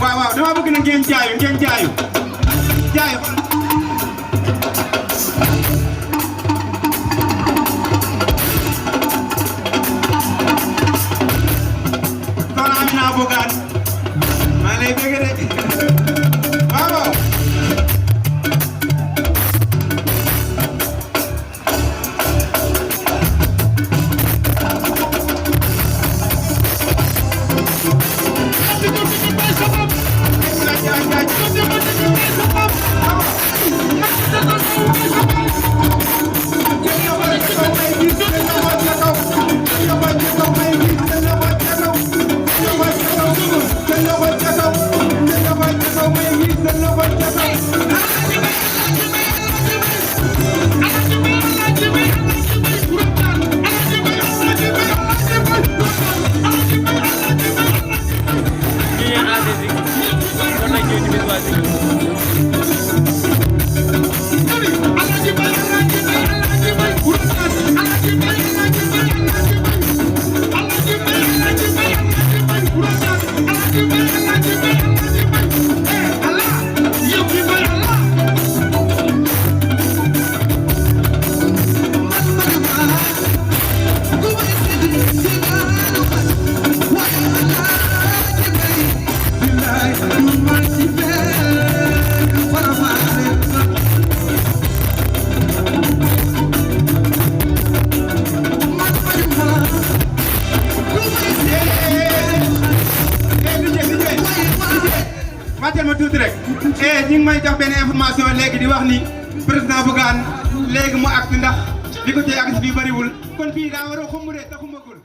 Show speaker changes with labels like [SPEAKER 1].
[SPEAKER 1] waaw waaw dama bëgg na ngeen jaayu soxna Amina Bogane maa lay bëgg de waaw ma tuuti rek ñi ngi may jox benn information léegi di wax ni président Bougane léegi mu acte ndax li ko cee agsi fii bariwul kon fii daa war a xumb de te xumbagul